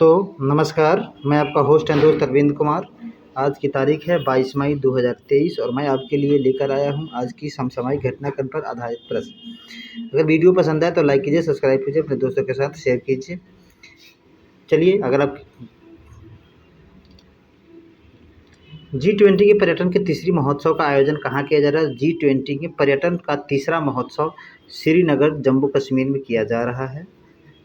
तो नमस्कार, मैं आपका होस्ट एंड दोस्त अरविंद कुमार। आज की तारीख है 22 मई 2023 और मैं आपके लिए लेकर आया हूं आज की समसामयिक घटनाक्रम पर आधारित प्रश्न। अगर वीडियो पसंद आए तो लाइक कीजिए, सब्सक्राइब कीजिए, अपने दोस्तों के साथ शेयर कीजिए। चलिए, अगर आप G20 के पर्यटन के तीसरी महोत्सव का आयोजन कहाँ किया जा रहा है? G20 के पर्यटन का तीसरा महोत्सव श्रीनगर जम्मू कश्मीर में किया जा रहा है।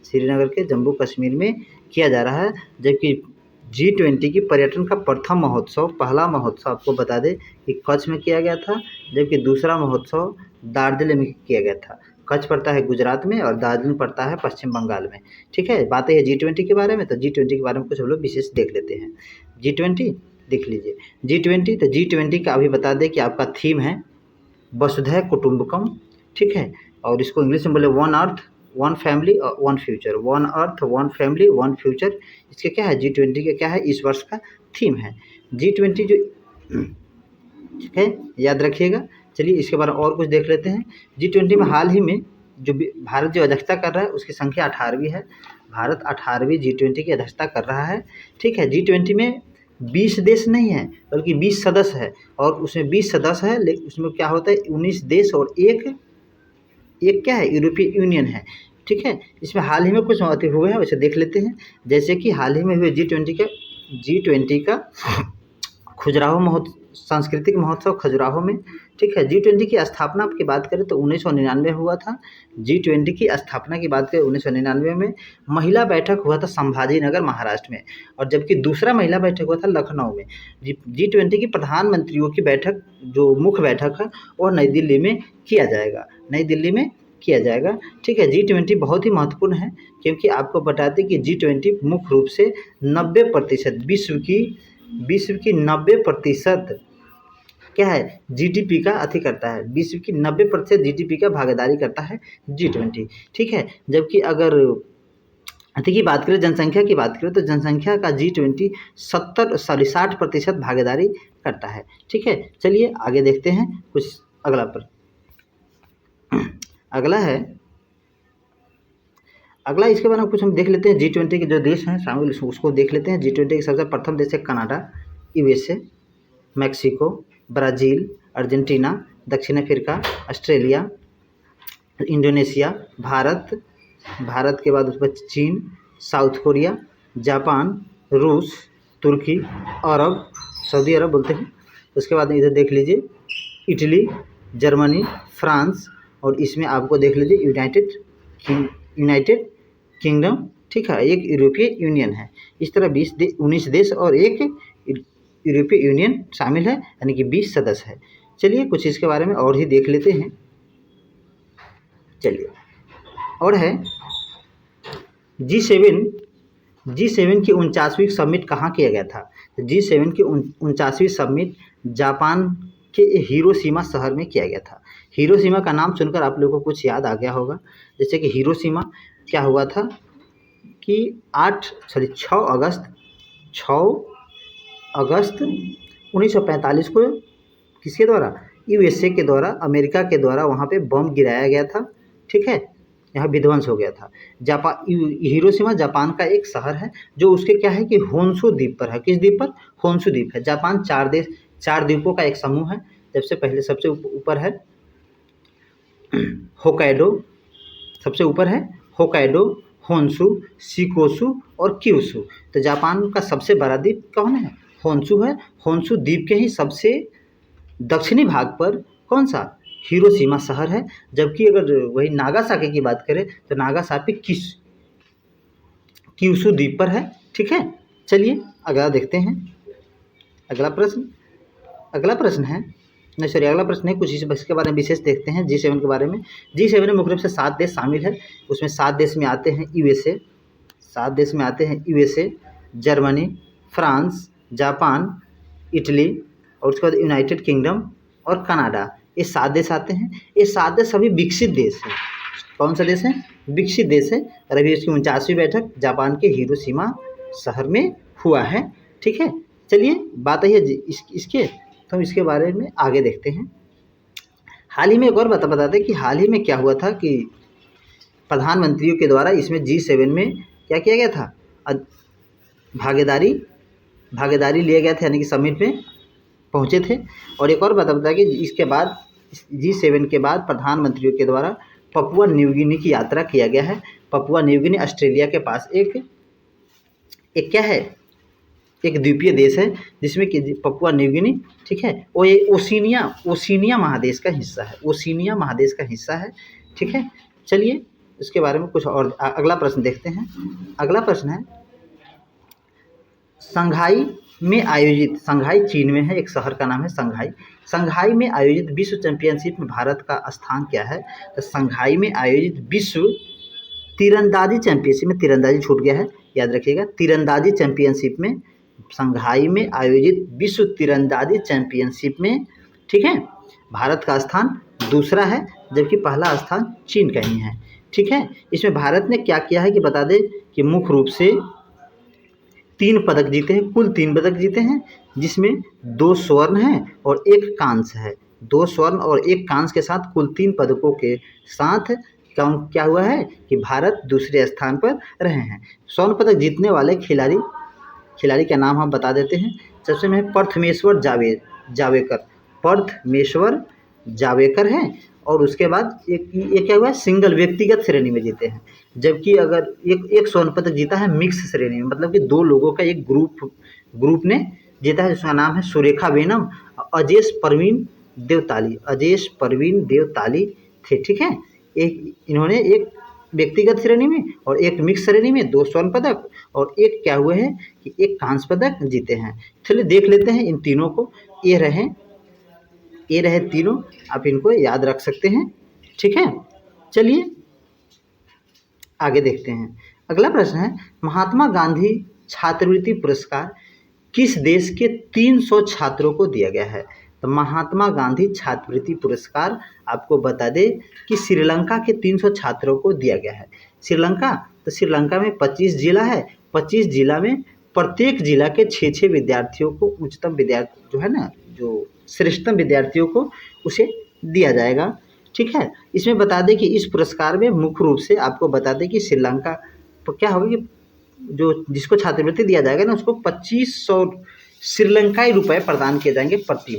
श्रीनगर के जम्मू कश्मीर में किया जा रहा है, जबकि G20 की पर्यटन का प्रथम महोत्सव, पहला महोत्सव आपको बता दें कि कच्छ में किया गया था, जबकि दूसरा महोत्सव दार्जिलिंग में किया गया था। कच्छ पड़ता है गुजरात में और दार्जिलिंग पड़ता है पश्चिम बंगाल में। ठीक है, बातें है G20 के बारे में, तो G20 के बारे में कुछ हम लोग विशेष देख लेते हैं। G20 देख लीजिए। G20 तो G20 का अभी बता दें कि आपका थीम है वसुधैव कुटुंबकम। ठीक है, और इसको इंग्लिश में बोले वन अर्थ वन फैमिली और one future. One earth one family one future, इसके क्या है G20 के क्या है इस वर्ष का थीम है G20 जो, ठीक है, याद रखिएगा। चलिए, इसके बारे में और कुछ देख लेते हैं। G20 में हाल ही में जो भारत जो अध्यक्षता कर रहा है उसकी संख्या 18वीं है। भारत 18वीं G20 की अध्यक्षता कर रहा है। ठीक है, G20 में 20 देश नहीं है बल्कि 20 सदस्य है, और उसमें 20 सदस्य है, लेकिन उसमें क्या होता है 19 देश और एक क्या है यूरोपीय यूनियन है। ठीक है, इसमें हाल ही में कुछ बातें हुए हैं, वैसे देख लेते हैं। जैसे कि हाल ही में हुए G20 का खजुराहो सांस्कृतिक महोत्सव खजुराहो में। ठीक है, G20 की स्थापना की बात करें तो 1999 हुआ था। G20 की स्थापना की बात करें 1999 में। महिला बैठक हुआ था संभाजी नगर महाराष्ट्र में, और जबकि दूसरा महिला बैठक हुआ था लखनऊ में। G20 की प्रधानमंत्रियों की बैठक, जो मुख्य बैठक है, वह नई दिल्ली में किया जाएगा, नई दिल्ली में किया जाएगा। ठीक है, G20 बहुत ही महत्वपूर्ण है, क्योंकि आपको बताते कि G20 मुख्य रूप से 90% विश्व की 90% क्या है GDP का अति करता है। विश्व की 90% GDP का भागीदारी करता है G20। ठीक है, जबकि अगर अति की बात करें, जनसंख्या की बात करें, तो जनसंख्या का G20 60% भागीदारी करता है। ठीक है, चलिए आगे देखते हैं कुछ अगला इसके बारे में कुछ हम देख लेते हैं। G20 के जो देश हैं शामिल उसको देख लेते हैं। G20 के सबसे प्रथम देश है Canada, USA, Mexico, Brazil, Argentina, दक्षिण अफ्रीका, ऑस्ट्रेलिया, इंडोनेशिया, भारत के बाद उस पर चीन, साउथ कोरिया, जापान, रूस, तुर्की, अरब, सऊदी अरब बोलते हैं। उसके बाद इधर देख लीजिए इटली, जर्मनी, फ्रांस, और इसमें आपको देख लीजिए यूनाइटेड किंगडम। ठीक है, एक यूरोपीय यूनियन है। इस तरह 19 देश और एक यूरोपीय यूनियन शामिल है, यानी कि 20 सदस्य है। चलिए कुछ इसके बारे में और ही देख लेते हैं। चलिए, और है G7 की 49वीं समिट कहाँ किया गया था? G7 की 49वीं समिट जापान के हिरोशिमा शहर में किया गया था। हिरोशिमा का नाम सुनकर आप लोगों को कुछ याद आ गया होगा। जैसे कि हिरोशिमा क्या हुआ था कि 6 अगस्त 1945 को किसके द्वारा, USA के द्वारा, अमेरिका के द्वारा वहाँ पे बम गिराया गया था। ठीक है, यहाँ विध्वंस हो गया था। हिरोशिमा जापान का एक शहर है, जो उसके क्या है कि होन्शु द्वीप पर है। किस द्वीप पर? होन्शु द्वीप है। जापान 4 द्वीपों का एक समूह है। सबसे पहले सबसे ऊपर है होकाइडो, सबसे ऊपर है होकाइडो, होन्शु, शिकोशु और क्यूशु। तो जापान का सबसे बड़ा द्वीप कौन है? होन्शु है। होन्शु द्वीप के ही सबसे दक्षिणी भाग पर कौन सा? हिरोशिमा शहर है। जबकि अगर वही नागासाकी की बात करें तो नागासाकी क्यूशु द्वीप पर है। ठीक है, चलिए अगला देखते हैं। अगला प्रश्न है कुछ इसके बारे में विशेष देखते हैं। G7 के बारे में। G7 में मुख्य रूप से 7 देश शामिल है। उसमें 7 देश में आते हैं USA, Germany, France, Japan, Italy, और उसके बाद यूनाइटेड किंगडम और कनाडा। ये 7 देश आते हैं। ये 7 देश सभी विकसित देश हैं। कौन सा देश है? विकसित देश है। और अभी इसकी 49वीं बैठक जापान के हिरोशिमा शहर में हुआ है। ठीक है, चलिए बात है इसके, तो हम इसके बारे में आगे देखते हैं। हाल ही में एक और बताते हैं कि हाल ही में क्या हुआ था कि प्रधानमंत्रियों के द्वारा इसमें G7 में क्या किया गया था? भागीदारी लिए गए थे, यानी कि समिट में पहुँचे थे। और एक और बता कि इसके बाद G7 के बाद प्रधानमंत्रियों के द्वारा पपुआ न्यू गिनी की यात्रा किया गया है। पपुआ न्यू गिनी ऑस्ट्रेलिया के पास एक क्या है, एक द्वीपीय देश है जिसमें कि पपुआ न्यू गिनी, ठीक है, वो ये ओशिनिया महादेश का हिस्सा है, ओशिनिया महादेश का हिस्सा है, ठीक है। चलिए इसके बारे में कुछ और अगला प्रश्न देखते हैं। अगला प्रश्न है, शंघाई में आयोजित, शंघाई चीन में है, एक शहर का नाम है शंघाई। शंघाई में आयोजित विश्व चैंपियनशिप में भारत का स्थान क्या है? तो शंघाई में आयोजित विश्व तीरंदाजी चैंपियनशिप में, तीरंदाजी छूट गया है, याद रखिएगा, तीरंदाजी चैंपियनशिप में, शंघाई में आयोजित विश्व तीरंदाजी चैंपियनशिप में, ठीक है, भारत का स्थान दूसरा है, जबकि पहला स्थान चीन का ही है, ठीक है। इसमें भारत ने क्या किया है कि बता दें कि मुख्य रूप से 3 पदक जीते हैं, कुल 3 पदक जीते हैं, जिसमें 2 स्वर्ण हैं और 1 कांस्य है। 2 स्वर्ण और 1 कांस्य के साथ कुल 3 पदकों के साथ क्या हुआ है कि भारत दूसरे स्थान पर रहे हैं। स्वर्ण पदक जीतने वाले खिलाड़ी का नाम हम बता देते हैं। सबसे में प्रथमेश्वर जावेकर हैं, और उसके बाद ये क्या हुआ है, सिंगल व्यक्तिगत श्रेणी में जीते हैं। जबकि अगर एक स्वर्ण पदक जीता है मिक्स श्रेणी में, मतलब कि 2 लोगों का एक ग्रुप ने जीता है, जिसका नाम है सुरेखा वेनम, अजेश परवीन देवताली थे, ठीक है। इन्होंने एक व्यक्तिगत श्रेणी में और एक मिक्स श्रेणी में 2 स्वर्ण पदक और एक क्या हुए हैं कि 1 कांस्य पदक जीते हैं। चलिए देख लेते हैं इन तीनों को। ये रहे तीनों, आप इनको याद रख सकते हैं, ठीक है। चलिए आगे देखते हैं। अगला प्रश्न है, महात्मा गांधी छात्रवृत्ति पुरस्कार किस देश के 300 छात्रों को दिया गया है? तो महात्मा गांधी छात्रवृत्ति पुरस्कार आपको बता दें कि श्रीलंका के 300 छात्रों को दिया गया है। श्रीलंका में 25 जिला है, 25 जिला में प्रत्येक जिला के 6 विद्यार्थियों को, उच्चतम विद्यार्थी जो है ना, जो श्रेष्ठतम विद्यार्थियों को उसे दिया जाएगा, ठीक है। इसमें बता दें कि इस पुरस्कार में मुख्य रूप से आपको बता दें कि श्रीलंका तो क्या होगा कि जो जिसको छात्रवृत्ति दिया जाएगा ना, उसको 2500 श्रीलंकाई रुपए प्रदान किए जाएंगे प्रति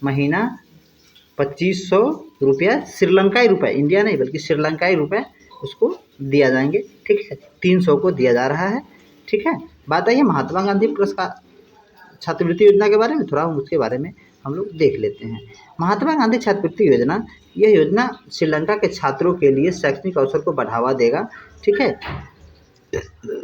महीना 2500 रुपया श्रीलंकाई रुपए, इंडिया नहीं बल्कि श्रीलंकाई रुपए उसको दिया जाएंगे, ठीक है। 300 को दिया जा रहा है, ठीक है। बात आई है महात्मा गांधी पुरस्कार छात्रवृत्ति योजना के बारे में, थोड़ा उसके बारे में हम लोग देख लेते हैं। महात्मा गांधी छात्रवृत्ति योजना, यह योजना श्रीलंका के छात्रों के लिए शैक्षणिक अवसर को बढ़ावा देगा, ठीक है।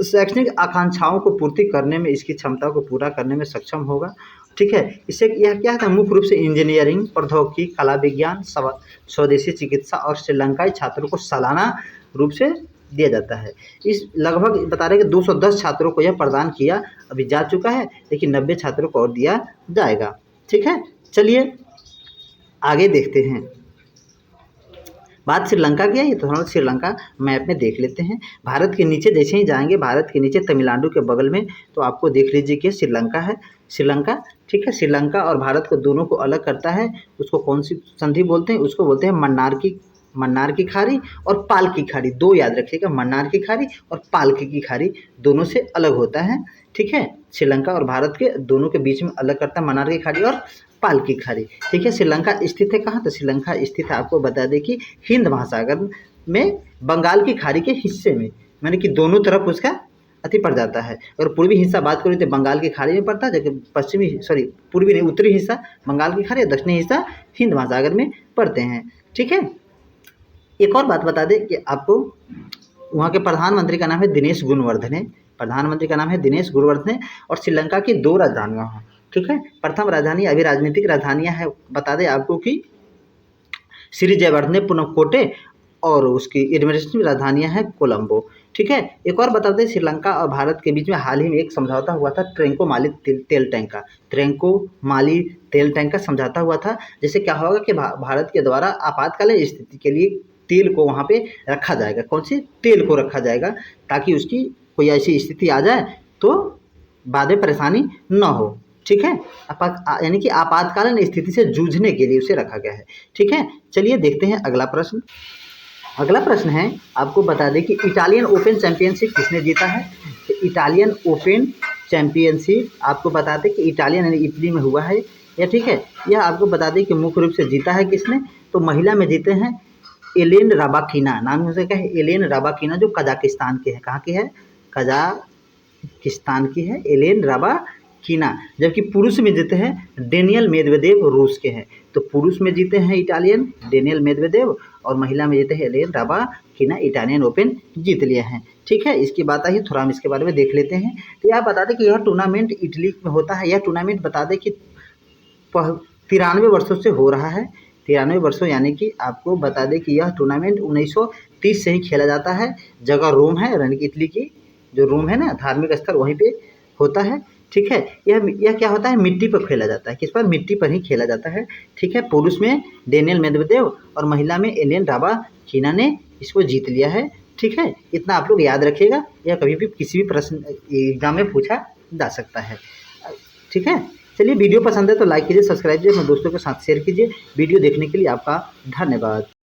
शैक्षणिक आकांक्षाओं को पूर्ति करने में, इसकी क्षमता को पूरा करने में सक्षम होगा, ठीक है। इससे यह क्या था, मुख्य रूप से इंजीनियरिंग, प्रौद्योगिकी, कला विज्ञान, स्वदेशी चिकित्सा और श्रीलंकाई छात्रों को सालाना रूप से दिया जाता है। इस लगभग बता रहे कि 210 छात्रों को यह प्रदान किया अभी जा चुका है, लेकिन 90 छात्रों को और दिया जाएगा, ठीक है। चलिए आगे देखते हैं। बात श्रीलंका की है, ये तो हम लोग श्रीलंका मैप में देख लेते हैं। भारत के नीचे जैसे ही जाएंगे, भारत के नीचे तमिलनाडु के बगल में, तो आपको देख लीजिए कि श्रीलंका है, श्रीलंका, ठीक है। श्रीलंका और भारत को दोनों को अलग करता है, उसको कौन सी संधि बोलते हैं? उसको बोलते हैं मन्नार की खाड़ी और पाल की खाड़ी। 2 याद रखिएगा, मन्नार की खाड़ी और पाल की खाड़ी दोनों से अलग होता है, ठीक है। श्रीलंका और भारत के दोनों के बीच में अलग करता है मन्नार की खाड़ी और पाल की खाड़ी, ठीक है। श्रीलंका स्थित है कहाँ? तो श्रीलंका स्थित है, आपको बता दें कि हिंद महासागर में बंगाल की खाड़ी के हिस्से में, यानी कि दोनों तरफ उसका अति पड़ जाता है। अगर पूर्वी हिस्सा बात करें तो बंगाल की खाड़ी में पड़ता है, जबकि पूर्वी नहीं, उत्तरी हिस्सा बंगाल की खाड़ी, दक्षिणी हिस्सा हिंद महासागर में पड़ते हैं, ठीक है। एक और बात बता दें कि आपको वहाँ के प्रधानमंत्री का नाम है दिनेश गुणवर्धने, और श्रीलंका की 2 राजधानियाँ हैं, ठीक है। प्रथम राजधानी अभी राजनीतिक राजधानियाँ है, बता दें आपको कि श्री जयवर्धने पुनकोटे, और उसकी एडमिनिस्ट्रेटिव राजधानियाँ हैं कोलंबो, ठीक है। एक और बता दें, श्रीलंका और भारत के बीच में हाल ही में एक समझौता हुआ था, ट्रेंको माली तेल टैंक का समझौता हुआ था। जैसे क्या होगा कि भारत के द्वारा आपातकालीन स्थिति के लिए तेल को वहाँ पे रखा जाएगा, कौन सी तेल को रखा जाएगा, ताकि उसकी कोई ऐसी स्थिति आ जाए तो बाद में परेशानी न हो, ठीक है। यानी कि आपातकालीन स्थिति से जूझने के लिए उसे रखा गया है, ठीक है। चलिए देखते हैं अगला प्रश्न है, आपको बता दें कि इटालियन ओपन चैंपियनशिप किसने जीता है? तो इटालियन ओपन चैंपियनशिप आपको बता दें कि इटालियन यानी इटली में हुआ है या, ठीक है। यह आपको बता दें कि मुख्य रूप से जीता है किसने, तो महिला में जीते हैं एलेन रबाकिना, नाम उनसे क्या है, एलेन रबाकिना, जो कजाकिस्तान के हैं। कहाँ की है, कजाकिस्तान की है एलेन रबाकिना। जबकि पुरुष में जीते हैं डेनियल मेदवेदेव, रूस के हैं। तो पुरुष में जीते हैं इटालियन डेनियल मेदवेदेव और महिला में जीते हैं एलेन रबाकिना, इटालियन ओपन जीत लिया है, ठीक है। इसकी बात आई, थोड़ा हम इसके बारे में देख लेते हैं। तो यह बता दें कि यह टूर्नामेंट इटली में होता है। यह टूर्नामेंट बता दें कि 93 वर्षों से हो रहा है। 93 वर्षों यानी कि आपको बता दें कि यह टूर्नामेंट 1930 से ही खेला जाता है। जगह रोम है, यानी कि इटली की जो रोम है ना, धार्मिक स्थल, वहीं पे होता है, ठीक है। यह क्या होता है, मिट्टी पर खेला जाता है। किस पर, मिट्टी पर ही खेला जाता है, ठीक है। पुरुष में डेनियल मेदवेदेव और महिला में एलेन रबाकिना ने इसको जीत लिया है, ठीक है। इतना आप लोग याद रखिएगा, यह कभी भी किसी भी प्रश्न एग्जाम में पूछा जा सकता है, ठीक है। चलिए, वीडियो पसंद है तो लाइक कीजिए, सब्सक्राइब कीजिए, अपने दोस्तों के साथ शेयर कीजिए। वीडियो देखने के लिए आपका धन्यवाद।